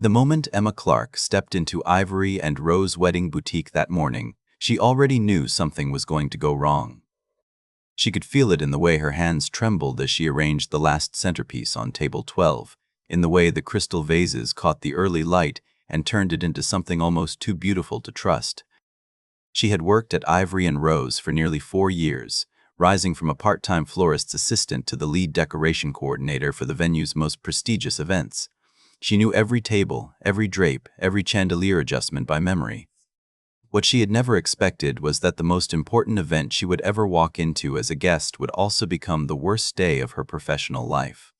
The moment Emma Clarke stepped into Ivory and Rose wedding boutique that morning, she already knew something was going to go wrong. She could feel it in the way her hands trembled as she arranged the last centerpiece on table 12, in the way the crystal vases caught the early light and turned it into something almost too beautiful to trust. She had worked at Ivory and Rose for nearly 4 years, rising from a part-time florist's assistant to the lead decoration coordinator for the venue's most prestigious events. She knew every table, every drape, every chandelier adjustment by memory. What she had never expected was that the most important event she would ever walk into as a guest would also become the worst day of her professional life.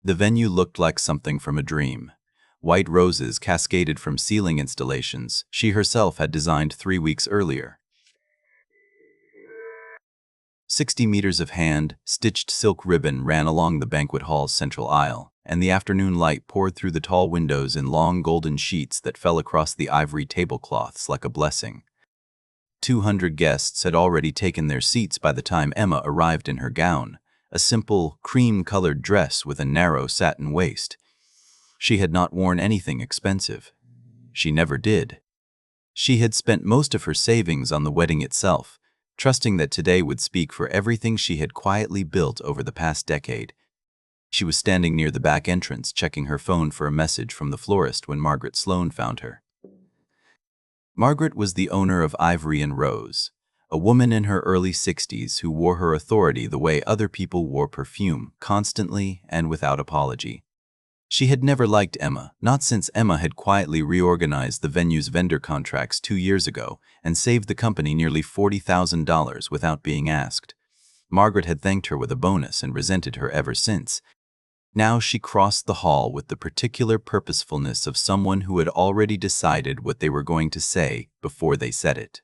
The venue looked like something from a dream. White roses cascaded from ceiling installations she herself had designed 3 weeks earlier. 60 meters of hand-stitched silk ribbon ran along the banquet hall's central aisle, and the afternoon light poured through the tall windows in long golden sheets that fell across the ivory tablecloths like a blessing. 200 guests had already taken their seats by the time Emma arrived in her gown, a simple, cream-colored dress with a narrow satin waist. She had not worn anything expensive. She never did. She had spent most of her savings on the wedding itself, trusting that today would speak for everything she had quietly built over the past decade. She was standing near the back entrance, checking her phone for a message from the florist when Margaret Sloane found her. Margaret was the owner of Ivory and Rose, a woman in her early 60s who wore her authority the way other people wore perfume, constantly and without apology. She had never liked Emma, not since Emma had quietly reorganized the venue's vendor contracts 2 years ago and saved the company nearly $40,000 without being asked. Margaret had thanked her with a bonus and resented her ever since. Now she crossed the hall with the particular purposefulness of someone who had already decided what they were going to say before they said it.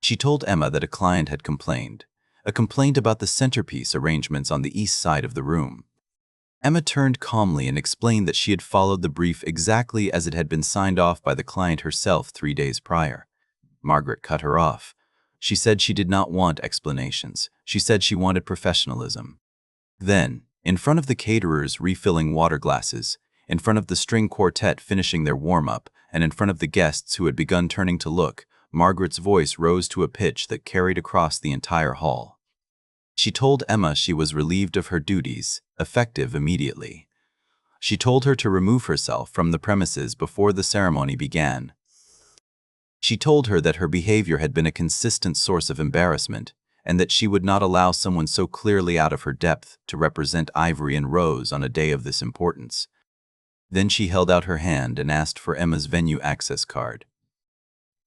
She told Emma that a client had complained, a complaint about the centerpiece arrangements on the east side of the room. Emma turned calmly and explained that she had followed the brief exactly as it had been signed off by the client herself 3 days prior. Margaret cut her off. She said she did not want explanations. She said she wanted professionalism. Then, in front of the caterers refilling water glasses, in front of the string quartet finishing their warm-up, and in front of the guests who had begun turning to look, Margaret's voice rose to a pitch that carried across the entire hall. She told Emma she was relieved of her duties, effective immediately. She told her to remove herself from the premises before the ceremony began. She told her that her behavior had been a consistent source of embarrassment, and that she would not allow someone so clearly out of her depth to represent Ivory and Rose on a day of this importance. Then she held out her hand and asked for Emma's venue access card.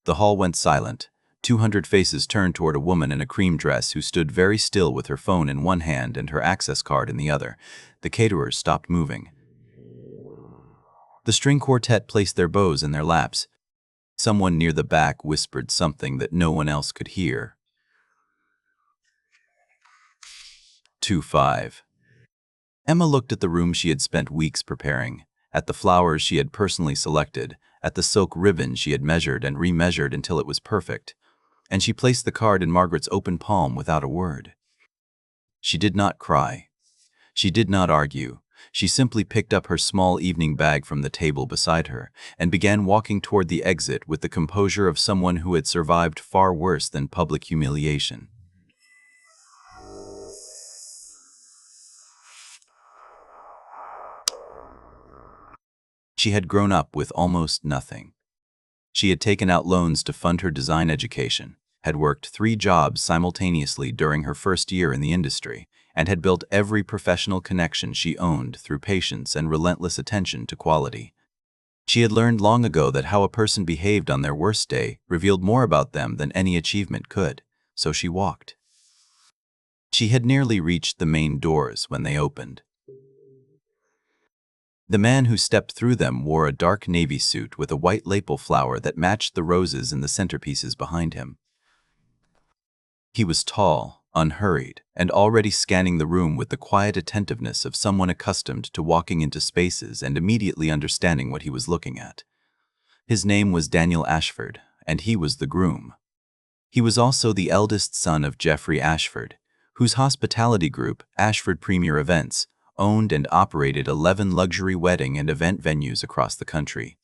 The hall went silent. 200 faces turned toward a woman in a cream dress who stood very still with her phone in one hand and her access card in the other. The caterers stopped moving. The string quartet placed their bows in their laps. Someone near the back whispered something that no one else could hear. 2-5. Emma looked at the room she had spent weeks preparing, at the flowers she had personally selected, at the silk ribbon she had measured and remeasured until it was perfect, and she placed the card in Margaret's open palm without a word. She did not cry. She did not argue. She simply picked up her small evening bag from the table beside her and began walking toward the exit with the composure of someone who had survived far worse than public humiliation. She had grown up with almost nothing. She had taken out loans to fund her design education, had worked 3 jobs simultaneously during her first year in the industry, and had built every professional connection she owned through patience and relentless attention to quality. She had learned long ago that how a person behaved on their worst day revealed more about them than any achievement could, so she walked. She had nearly reached the main doors when they opened. The man who stepped through them wore a dark navy suit with a white maple flower that matched the roses in the centerpieces behind him. He was tall, unhurried, and already scanning the room with the quiet attentiveness of someone accustomed to walking into spaces and immediately understanding what he was looking at. His name was Daniel Ashford, and he was the groom. He was also the eldest son of Jeffrey Ashford, whose hospitality group, Ashford Premier Events, owned and operated 11 luxury wedding and event venues across the country.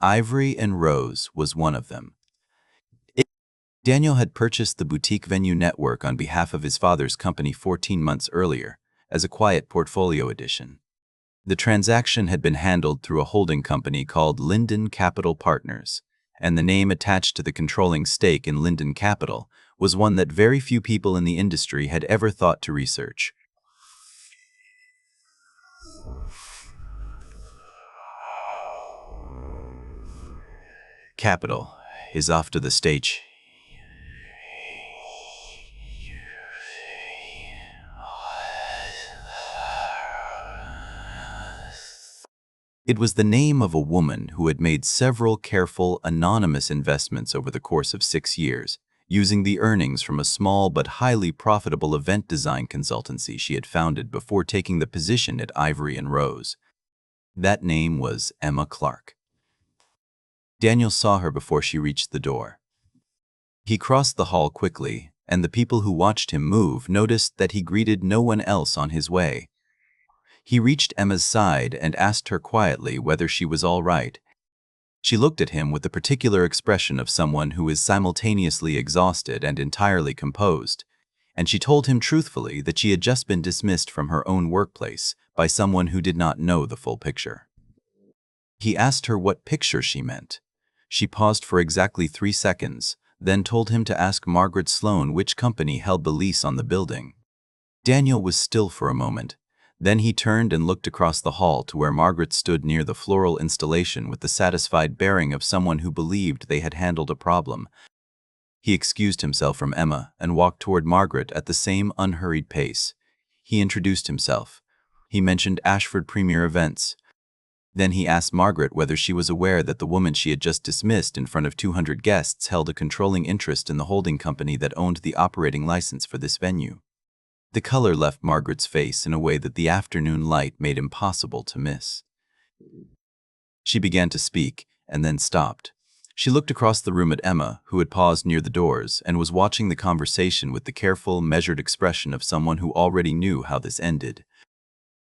Ivory Rose was one of them. Daniel had purchased the boutique venue network on behalf of his father's company 14 months earlier, as a quiet portfolio addition. The transaction had been handled through a holding company called Linden Capital Partners, and the name attached to the controlling stake in Linden Capital was one that very few people in the industry had ever thought to research. Capital is off to the stage. It was the name of a woman who had made several careful, anonymous investments over the course of 6 years, using the earnings from a small but highly profitable event design consultancy she had founded before taking the position at Ivory Rose. That name was Emma Clarke. Daniel saw her before she reached the door. He crossed the hall quickly, and the people who watched him move noticed that he greeted no one else on his way. He reached Emma's side and asked her quietly whether she was all right. She looked at him with the particular expression of someone who is simultaneously exhausted and entirely composed, and she told him truthfully that she had just been dismissed from her own workplace by someone who did not know the full picture. He asked her what picture she meant. She paused for exactly 3 seconds, then told him to ask Margaret Sloan which company held the lease on the building. Daniel was still for a moment. Then he turned and looked across the hall to where Margaret stood near the floral installation with the satisfied bearing of someone who believed they had handled a problem. He excused himself from Emma and walked toward Margaret at the same unhurried pace. He introduced himself. He mentioned Ashford Premier Events. Then he asked Margaret whether she was aware that the woman she had just dismissed in front of 200 guests held a controlling interest in the holding company that owned the operating license for this venue. The color left Margaret's face in a way that the afternoon light made impossible to miss. She began to speak, and then stopped. She looked across the room at Emma, who had paused near the doors and was watching the conversation with the careful, measured expression of someone who already knew how this ended.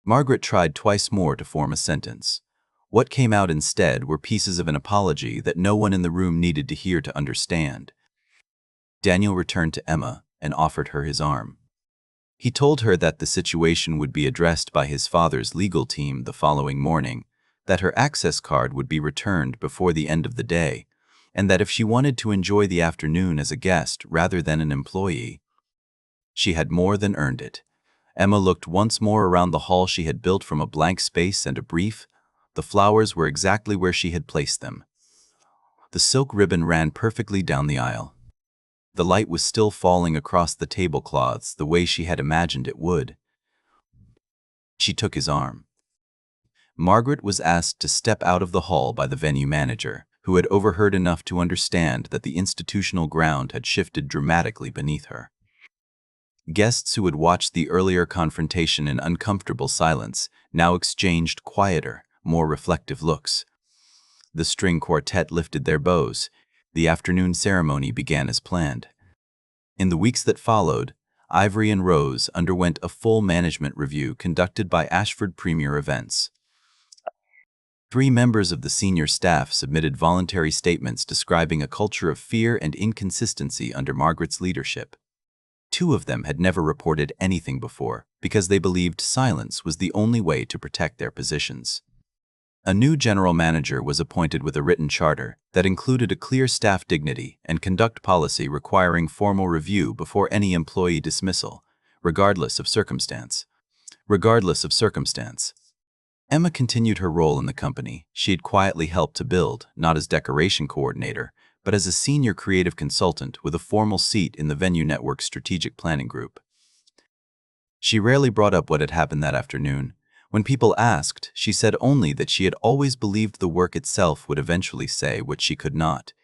Margaret tried twice more to form a sentence. What came out instead were pieces of an apology that no one in the room needed to hear to understand. Daniel returned to Emma and offered her his arm. He told her that the situation would be addressed by his father's legal team the following morning, that her access card would be returned before the end of the day, and that if she wanted to enjoy the afternoon as a guest rather than an employee, she had more than earned it. Emma looked once more around the hall she had built from a blank space and a brief. The flowers were exactly where she had placed them. The silk ribbon ran perfectly down the aisle. The light was still falling across the tablecloths the way she had imagined it would. She took his arm. Margaret was asked to step out of the hall by the venue manager, who had overheard enough to understand that the institutional ground had shifted dramatically beneath her. Guests who had watched the earlier confrontation in uncomfortable silence now exchanged quieter, more reflective looks. The string quartet lifted their bows. The afternoon ceremony began as planned. In the weeks that followed, Ivory Rose underwent a full management review conducted by Ashford Premier Events. 3 members of the senior staff submitted voluntary statements describing a culture of fear and inconsistency under Margaret's leadership. 2 of them had never reported anything before because they believed silence was the only way to protect their positions. A new general manager was appointed with a written charter that included a clear staff dignity and conduct policy requiring formal review before any employee dismissal, regardless of circumstance. Emma continued her role in the company. She had quietly helped to build, not as decoration coordinator, but as a senior creative consultant with a formal seat in the Venue Network's strategic planning group. She rarely brought up what had happened that afternoon. When people asked, she said only that she had always believed the work itself would eventually say what she could not.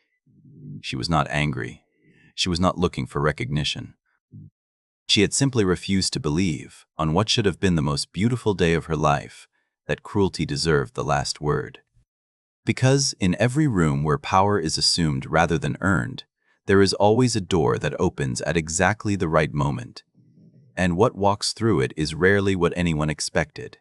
She was not angry. She was not looking for recognition. She had simply refused to believe, on what should have been the most beautiful day of her life, that cruelty deserved the last word. Because in every room where power is assumed rather than earned, there is always a door that opens at exactly the right moment. and what walks through it is rarely what anyone expected.